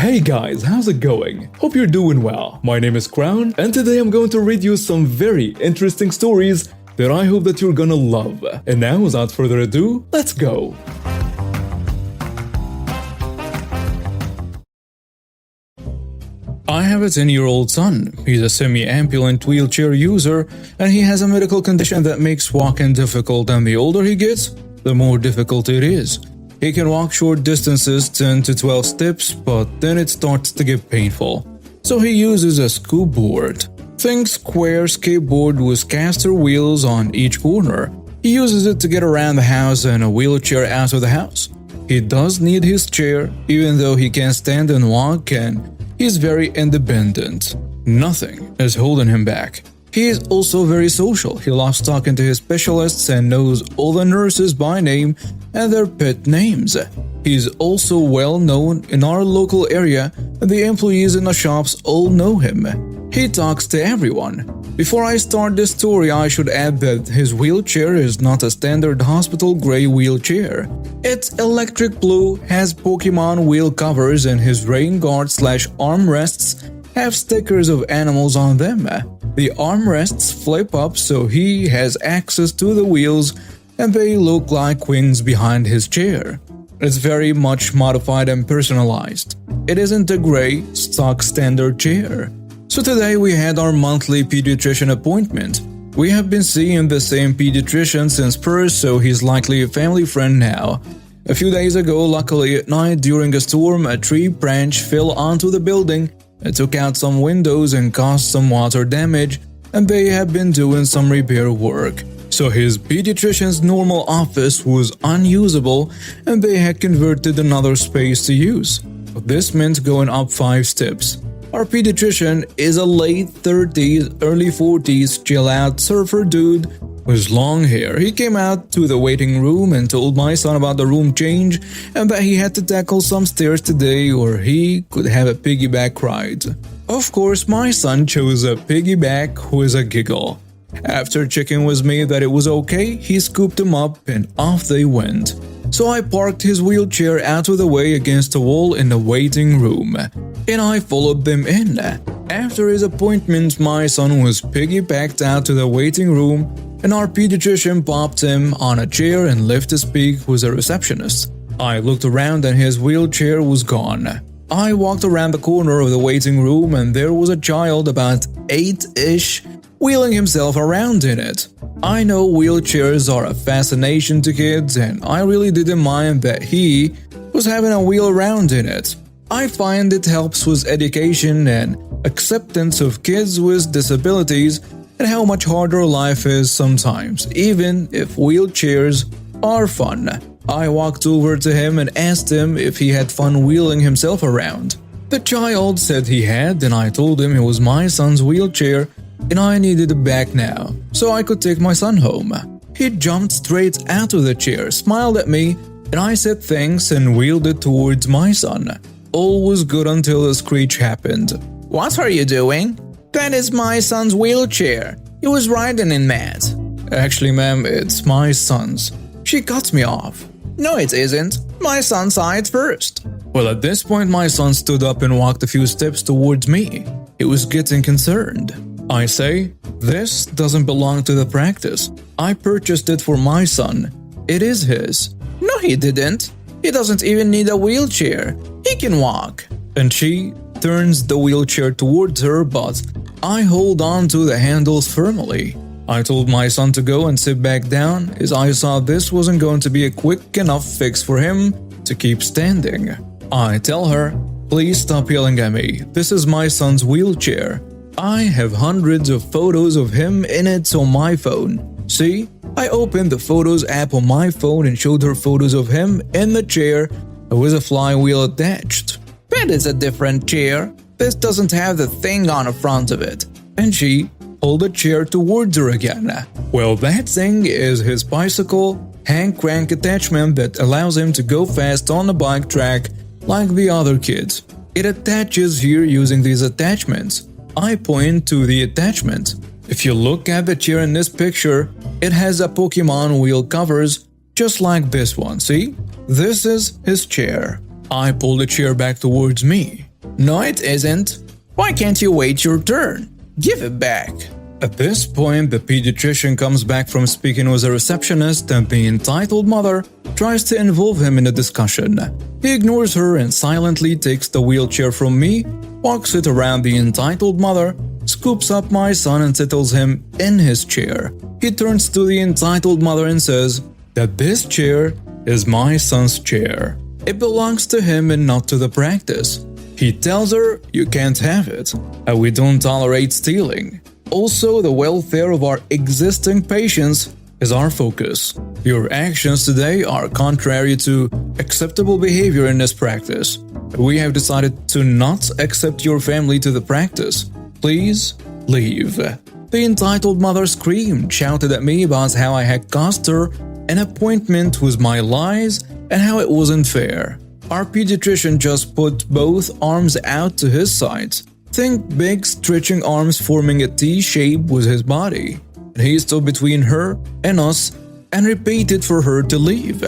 Hey guys, how's it going? Hope you're doing well. My name is Crown, and today I'm going to read you some very interesting stories that I hope that you're gonna love. And now, without further ado, let's go! I have a 10-year-old son. He's a semi-ambulant wheelchair user, and he has a medical condition that makes walking difficult, and the older he gets, the more difficult it is. He can walk short distances, 10 to 12 steps, but then it starts to get painful. So he uses a scoop board. Think square skateboard with caster wheels on each corner. He uses it to get around the house and a wheelchair out of the house. He does need his chair, even though he can stand and walk, and he's very independent. Nothing is holding him back. He is also very social. He loves talking to his specialists and knows all the nurses by name and their pet names. He's also well known in our local area, and the employees in the shops all know him. He talks to everyone. Before I start this story, I should add that his wheelchair is not a standard hospital gray wheelchair. It's electric blue, has Pokemon wheel covers, and his rain guard/armrests have stickers of animals on them. The armrests flip up so he has access to the wheels, and they look like wings behind his chair. It's very much modified and personalized. It isn't a gray, stock standard chair. So today we had our monthly pediatrician appointment. We have been seeing the same pediatrician since birth, so he's likely a family friend now. A few days ago, luckily at night during a storm, a tree branch fell onto the building. It took out some windows and caused some water damage, and they have been doing some repair work. So his pediatrician's normal office was unusable, and they had converted another space to use. This meant going up 5 steps. Our pediatrician is a late 30s, early 40s chill-out surfer dude with long hair. He came out to the waiting room and told my son about the room change and that he had to tackle some stairs today or he could have a piggyback ride. Of course, my son chose a piggyback with a giggle. After checking with me that it was okay, he scooped him up and off they went. So I parked his wheelchair out of the way against a wall in the waiting room, and I followed them in. After his appointment, my son was piggybacked out to the waiting room, and our pediatrician popped him on a chair and left to speak with a receptionist. I looked around and his wheelchair was gone. I walked around the corner of the waiting room and there was a child about 8-ish wheeling himself around in it. I know wheelchairs are a fascination to kids, and I really didn't mind that he was having a wheel around in it. I find it helps with education and acceptance of kids with disabilities and how much harder life is sometimes, even if wheelchairs are fun. I walked over to him and asked him if he had fun wheeling himself around. The child said he had, and I told him it was my son's wheelchair and I needed it back now, so I could take my son home. He jumped straight out of the chair, smiled at me, and I said thanks and wheeled it towards my son. All was good until a screech happened. "What are you doing?" "That is my son's wheelchair. He was riding in that." "Actually, ma'am, it's my son's." She cut me off. "No, it isn't. My son saw it first." Well, at this point, my son stood up and walked a few steps towards me. He was getting concerned. I say, "This doesn't belong to the practice. I purchased it for my son. It is his." "No, he didn't. He doesn't even need a wheelchair. He can walk." And she turns the wheelchair towards her, but I hold on to the handles firmly. I told my son to go and sit back down as I saw this wasn't going to be a quick enough fix for him to keep standing. I tell her, "Please stop yelling at me. This is my son's wheelchair. I have hundreds of photos of him in it on my phone. See?" I opened the Photos app on my phone and showed her photos of him in the chair with a flywheel attached. "That is a different chair. This doesn't have the thing on the front of it." And she pulled the chair towards her again. Well, that thing is his bicycle hand crank attachment that allows him to go fast on the bike track like the other kids. It attaches here using these attachments. I point to the attachment. If you look at the chair in this picture, it has a Pokemon wheel covers just like this one, see? This is his chair. I pull the chair back towards me. No, it isn't. Why can't you wait your turn? Give it back. At this point, the pediatrician comes back from speaking with a receptionist and the entitled mother tries to involve him in a discussion. He ignores her and silently takes the wheelchair from me, walks it around the entitled mother, scoops up my son and settles him in his chair. He turns to the entitled mother and says that this chair is my son's chair. It belongs to him and not to the practice. He tells her you can't have it, and we don't tolerate stealing. Also, the welfare of our existing patients is our focus. Your actions today are contrary to acceptable behavior in this practice. We have decided to not accept your family to the practice. Please leave. The entitled mother screamed, shouted at me about how I had cost her an appointment with my lies and how it wasn't fair. Our pediatrician just put both arms out to his sides. Think big stretching arms forming a T shape with his body. He stood between her and us and repeated for her to leave.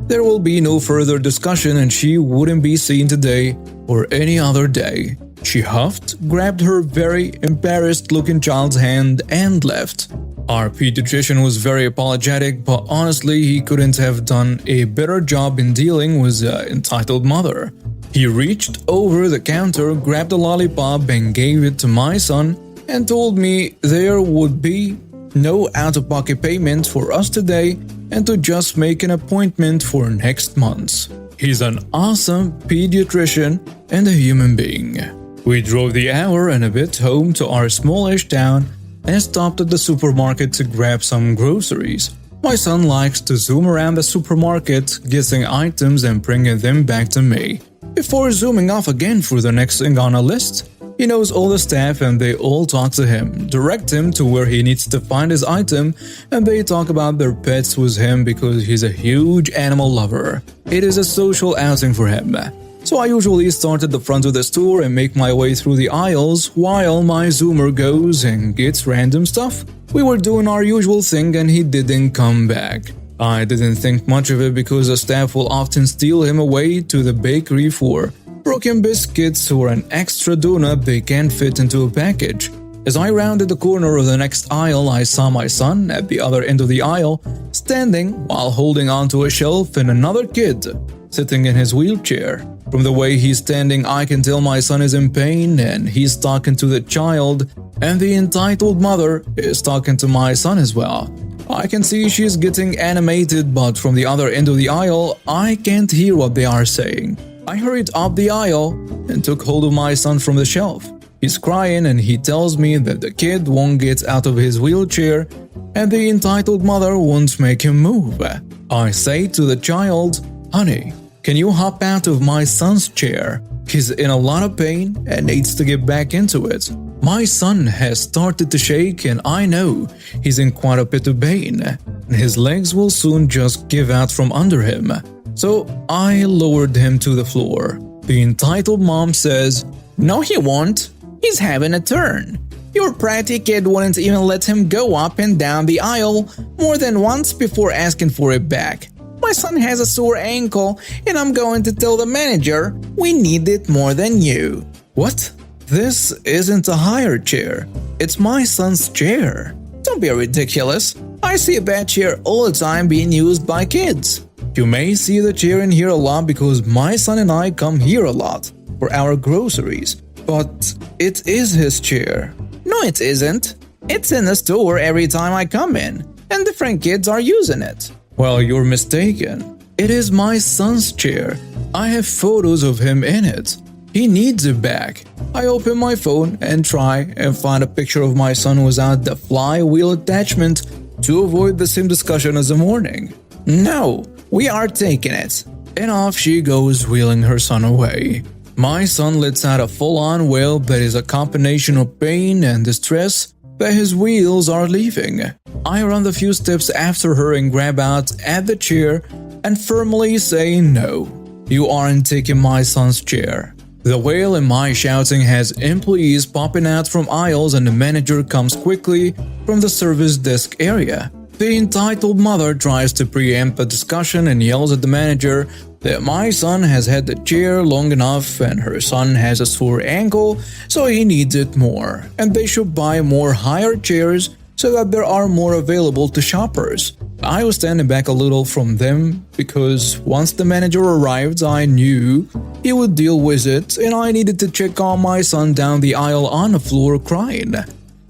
There will be no further discussion and she wouldn't be seen today or any other day. She huffed, grabbed her very embarrassed looking child's hand and left. Our pediatrician was very apologetic, but honestly he couldn't have done a better job in dealing with the entitled mother. He reached over the counter, grabbed a lollipop and gave it to my son and told me there would be no out-of-pocket payment for us today and to just make an appointment for next month. He's an awesome pediatrician and a human being. We drove the hour and a bit home to our smallish town and stopped at the supermarket to grab some groceries. My son likes to zoom around the supermarket, getting items and bringing them back to me. Before zooming off again for the next thing on a list, he knows all the staff and they all talk to him, direct him to where he needs to find his item, and they talk about their pets with him because he's a huge animal lover. It is a social outing for him. So I usually start at the front of the store and make my way through the aisles while my zoomer goes and gets random stuff. We were doing our usual thing and he didn't come back. I didn't think much of it because the staff will often steal him away to the bakery for broken biscuits or an extra donut they can't fit into a package. As I rounded the corner of the next aisle, I saw my son at the other end of the aisle, standing while holding onto a shelf and another kid sitting in his wheelchair. From the way he's standing, I can tell my son is in pain and he's talking to the child, and the entitled mother is talking to my son as well. I can see she's getting animated, but from the other end of the aisle, I can't hear what they are saying. I hurried up the aisle and took hold of my son from the shelf. He's crying and he tells me that the kid won't get out of his wheelchair and the entitled mother won't make him move. I say to the child, "Honey, can you hop out of my son's chair? He's in a lot of pain and needs to get back into it." My son has started to shake and I know he's in quite a bit of pain. His legs will soon just give out from under him. So I lowered him to the floor. The entitled mom says, No, he won't. He's having a turn. Your pratty kid wouldn't even let him go up and down the aisle more than once before asking for it back. My son has a sore ankle and I'm going to tell the manager we need it more than you. "What? This isn't a hired chair. It's my son's chair." Don't be ridiculous. I see that chair all the time being used by kids. You may see the chair in here a lot because my son and I come here a lot for our groceries, but it is his chair. No, it isn't. It's in the store every time I come in, and different kids are using it. Well, you're mistaken. It is my son's chair. I have photos of him in it. He needs it back. I open my phone and try and find a picture of my son without the flywheel attachment to avoid the same discussion as the morning. No, we are taking it. And off she goes, wheeling her son away. My son lets out a full-on wail that is a combination of pain and distress that his wheels are leaving. I run the few steps after her and grab out at the chair and firmly say no. You aren't taking my son's chair. The wail and my shouting has employees popping out from aisles and the manager comes quickly from the service desk area. The entitled mother tries to preempt the discussion and yells at the manager that my son has had the chair long enough and her son has a sore ankle, so he needs it more, and they should buy more higher chairs so that there are more available to shoppers. I was standing back a little from them because once the manager arrived, I knew he would deal with it, and I needed to check on my son down the aisle on the floor crying.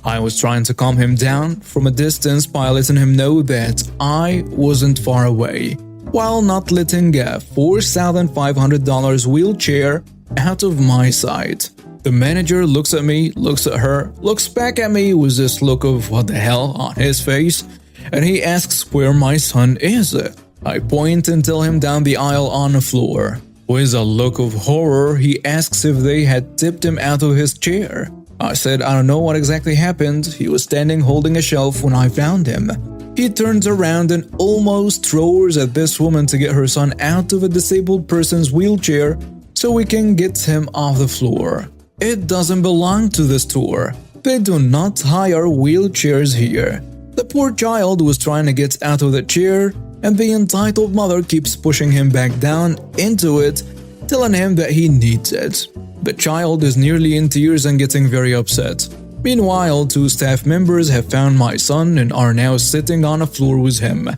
I was trying to calm him down from a distance by letting him know that I wasn't far away, while not letting a $4,500 wheelchair out of my sight. The manager looks at me, looks at her, looks back at me with this look of what the hell on his face, and he asks where my son is. I point and tell him down the aisle on the floor. With a look of horror, he asks if they had tipped him out of his chair. I said I don't know what exactly happened. He was standing holding a shelf when I found him. He turns around and almost roars at this woman to get her son out of a disabled person's wheelchair so we can get him off the floor. It doesn't belong to the store. They do not hire wheelchairs here. The poor child was trying to get out of the chair, and the entitled mother keeps pushing him back down into it, telling him that he needs it. The child is nearly in tears and getting very upset. Meanwhile, 2 staff members have found my son and are now sitting on the floor with him,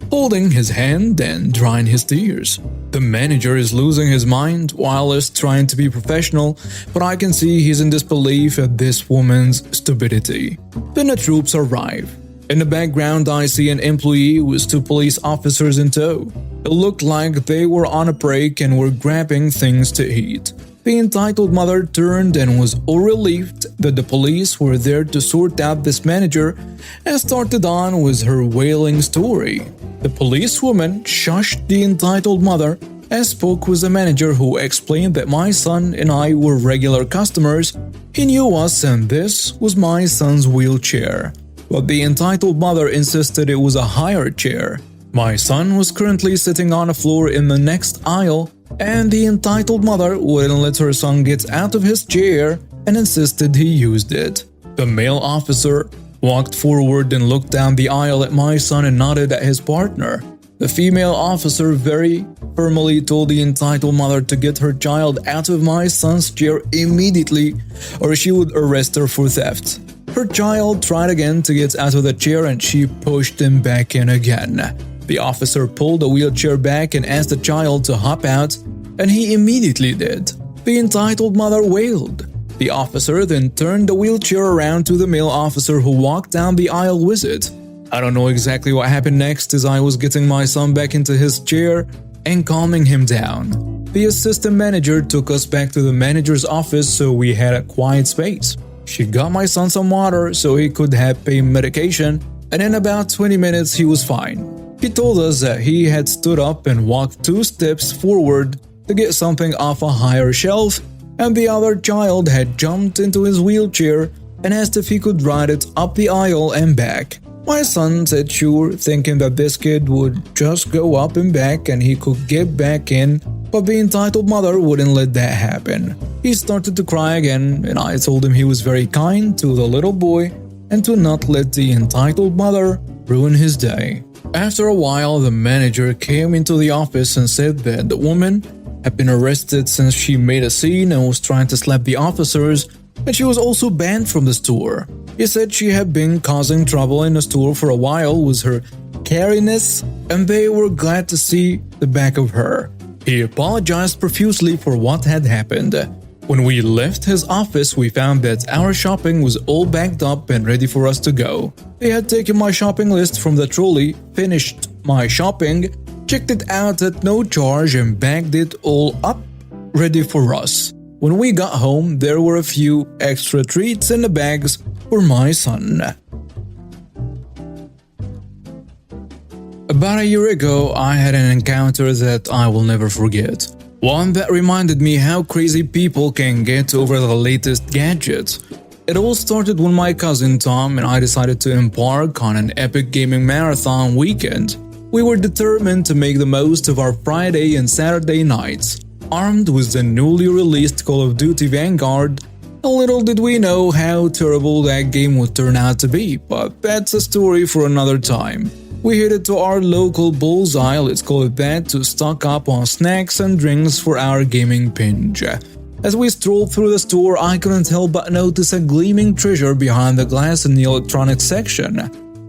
holding his hand and drying his tears. The manager is losing his mind while is trying to be professional, but I can see he's in disbelief at this woman's stupidity. Then the troops arrive. In the background, I see an employee with 2 police officers in tow. It looked like they were on a break and were grabbing things to eat. The entitled mother turned and was all relieved that the police were there to sort out this manager and started on with her wailing story. The policewoman shushed the entitled mother and spoke with the manager, who explained that my son and I were regular customers. He knew us and this was my son's wheelchair. But the entitled mother insisted it was a higher chair. My son was currently sitting on the floor in the next aisle, and the entitled mother wouldn't let her son get out of his chair and insisted he used it. The male officer walked forward and looked down the aisle at my son and nodded at his partner. The female officer very firmly told the entitled mother to get her child out of my son's chair immediately, or she would arrest her for theft. Her child tried again to get out of the chair and she pushed him back in again. The officer pulled the wheelchair back and asked the child to hop out, and he immediately did. The entitled mother wailed. The officer then turned the wheelchair around to the male officer, who walked down the aisle with it. I don't know exactly what happened next, as I was getting my son back into his chair and calming him down. The assistant manager took us back to the manager's office so we had a quiet space. She got my son some water so he could have pain medication, and in about 20 minutes he was fine. He told us that he had stood up and walked 2 steps forward to get something off a higher shelf, and the other child had jumped into his wheelchair and asked if he could ride it up the aisle and back. My son said sure, thinking that this kid would just go up and back and he could get back in, but the entitled mother wouldn't let that happen. He started to cry again, and I told him he was very kind to the little boy and to not let the entitled mother ruin his day. After a while, the manager came into the office and said that the woman had been arrested since she made a scene and was trying to slap the officers, and she was also banned from the store. He said she had been causing trouble in the store for a while with her cariness, and they were glad to see the back of her. He apologized profusely for what had happened. When we left his office, we found that our shopping was all bagged up and ready for us to go. They had taken my shopping list from the trolley, finished my shopping, checked it out at no charge, and bagged it all up, ready for us. When we got home, there were a few extra treats in the bags for my son. About a year ago, I had an encounter that I will never forget. One that reminded me how crazy people can get over the latest gadgets. It all started when my cousin Tom and I decided to embark on an epic gaming marathon weekend. We were determined to make the most of our Friday and Saturday nights. Armed with the newly released Call of Duty Vanguard, little did we know how terrible that game would turn out to be, but that's a story for another time. We headed to our local bullseye, let's call it that, to stock up on snacks and drinks for our gaming binge. As we strolled through the store, I couldn't help but notice a gleaming treasure behind the glass in the electronics section.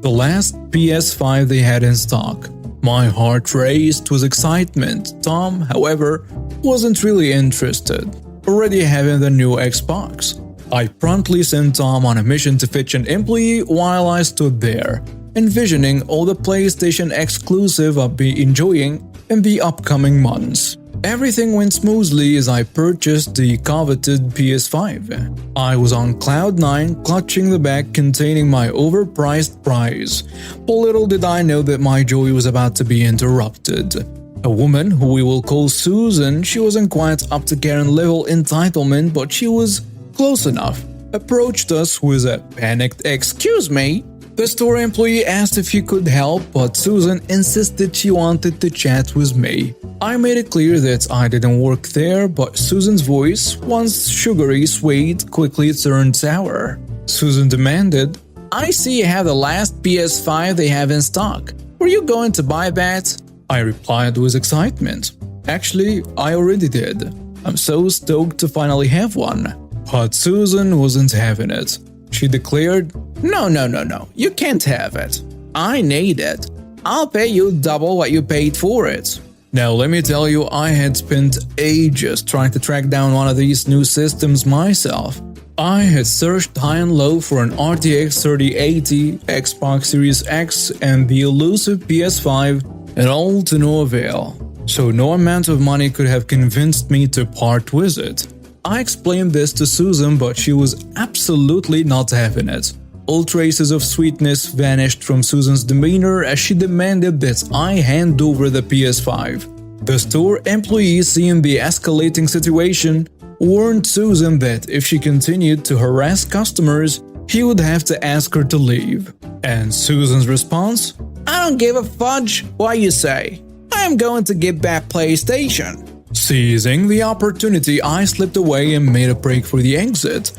The last PS5 they had in stock. My heart raced with excitement. Tom, however, wasn't really interested, already having the new Xbox. I promptly sent Tom on a mission to fetch an employee while I stood there, envisioning all the PlayStation exclusive I'd be enjoying in the upcoming months. Everything went smoothly as I purchased the coveted PS5. I was on cloud 9, clutching the bag containing my overpriced prize. But little did I know that my joy was about to be interrupted. A woman, who we will call Susan, she wasn't quite up to Karen level entitlement, but she was close enough, approached us with a panicked "Excuse me." The store employee asked if he could help, but Susan insisted she wanted to chat with me. I made it clear that I didn't work there, but Susan's voice, once sugary sweet, quickly turned sour. Susan demanded, "I see you have the last PS5 they have in stock. Were you going to buy that?" I replied with excitement. Actually, I already did. I'm so stoked to finally have one. But Susan wasn't having it. She declared, No, you can't have it. I need it. I'll pay you double what you paid for it." Now let me tell you, I had spent ages trying to track down one of these new systems myself. I had searched high and low for an RTX 3080, Xbox Series X, and the elusive PS5, and all to no avail. So no amount of money could have convinced me to part with it. I explained this to Susan, but she was absolutely not having it. All traces of sweetness vanished from Susan's demeanor as she demanded that I hand over the PS5. The store employee, seeing the escalating situation, warned Susan that if she continued to harass customers, he would have to ask her to leave. And Susan's response? "I don't give a fudge what you say. I am going to get that PlayStation." Seizing the opportunity, I slipped away and made a break for the exit.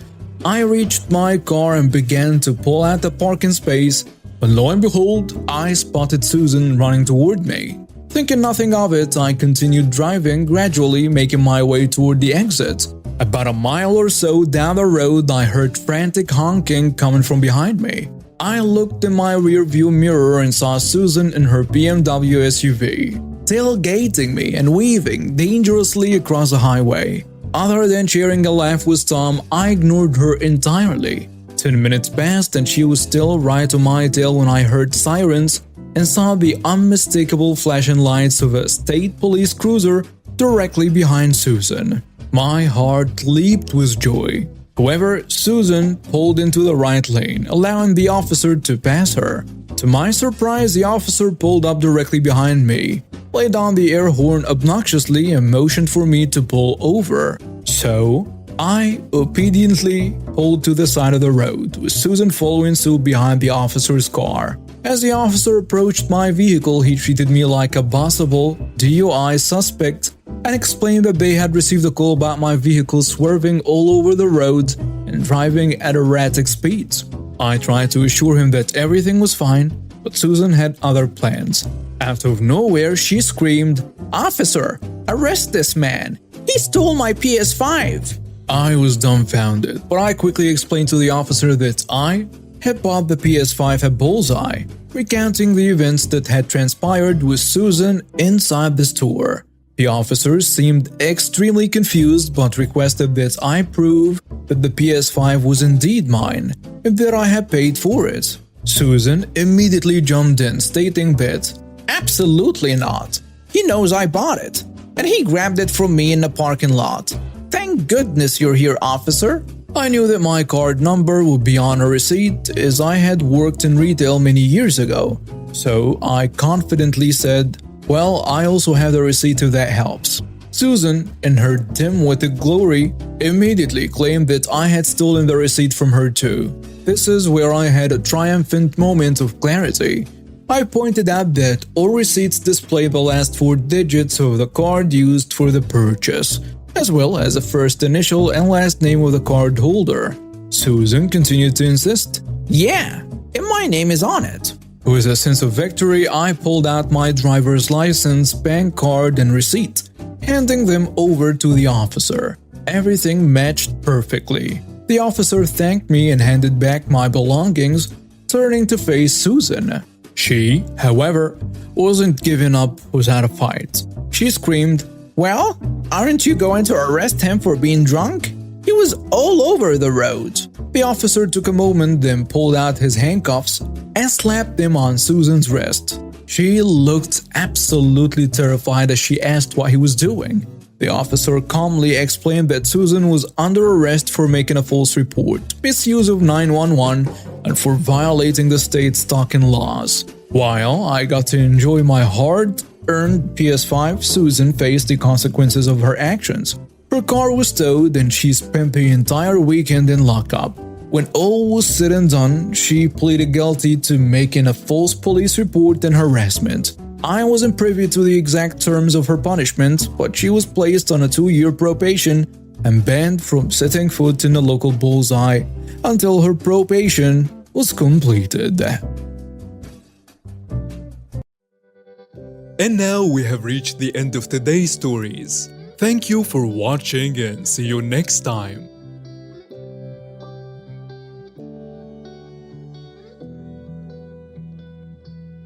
I reached my car and began to pull out the parking space, but lo and behold, I spotted Susan running toward me. Thinking nothing of it, I continued driving, gradually making my way toward the exit. About a mile or so down the road, I heard frantic honking coming from behind me. I looked in my rearview mirror and saw Susan in her BMW SUV, tailgating me and weaving dangerously across the highway. Other than sharing a laugh with Tom, I ignored her entirely. 10 minutes passed and she was still right on my tail when I heard sirens and saw the unmistakable flashing lights of a state police cruiser directly behind Susan. My heart leaped with joy. However, Susan pulled into the right lane, allowing the officer to pass her. To my surprise, the officer pulled up directly behind me, laid on the air horn obnoxiously and motioned for me to pull over. So, I obediently pulled to the side of the road, with Susan following suit behind the officer's car. As the officer approached my vehicle, he treated me like a possible DUI suspect and explained that they had received a call about my vehicle swerving all over the road and driving at erratic speeds. I tried to assure him that everything was fine, but Susan had other plans. Out of nowhere, she screamed, "Officer, arrest this man! He stole my PS5!" I was dumbfounded, but I quickly explained to the officer that I had bought the PS5 at Bullseye, recounting the events that had transpired with Susan inside the store. The officer seemed extremely confused but requested that I prove that the PS5 was indeed mine and that I had paid for it. Susan immediately jumped in, stating that absolutely not. He knows I bought it, and he grabbed it from me in the parking lot. Thank goodness you're here, officer. I knew that my card number would be on a receipt as I had worked in retail many years ago, so I confidently said, "Well, I also have the receipt if that helps." Susan, in her dim-witted glory, immediately claimed that I had stolen the receipt from her too. This is where I had a triumphant moment of clarity. I pointed out that all receipts display the last 4 digits of the card used for the purchase, as well as the first initial and last name of the card holder. Susan continued to insist, "Yeah, and my name is on it." With a sense of victory, I pulled out my driver's license, bank card, and receipt, handing them over to the officer. Everything matched perfectly. The officer thanked me and handed back my belongings, turning to face Susan. She, however, wasn't giving up without a fight. She screamed, "Well, aren't you going to arrest him for being drunk? He was all over the road." The officer took a moment, then pulled out his handcuffs and slapped them on Susan's wrist. She looked absolutely terrified as she asked what he was doing. The officer calmly explained that Susan was under arrest for making a false report, misuse of 911, and for violating the state's stalking laws. While I got to enjoy my hard-earned PS5, Susan faced the consequences of her actions. Her car was towed and she spent the entire weekend in lockup. When all was said and done, she pleaded guilty to making a false police report and harassment. I wasn't privy to the exact terms of her punishment, but she was placed on a 2-year probation and banned from setting foot in the local bullseye until her probation was completed. And now we have reached the end of today's stories. Thank you for watching and see you next time.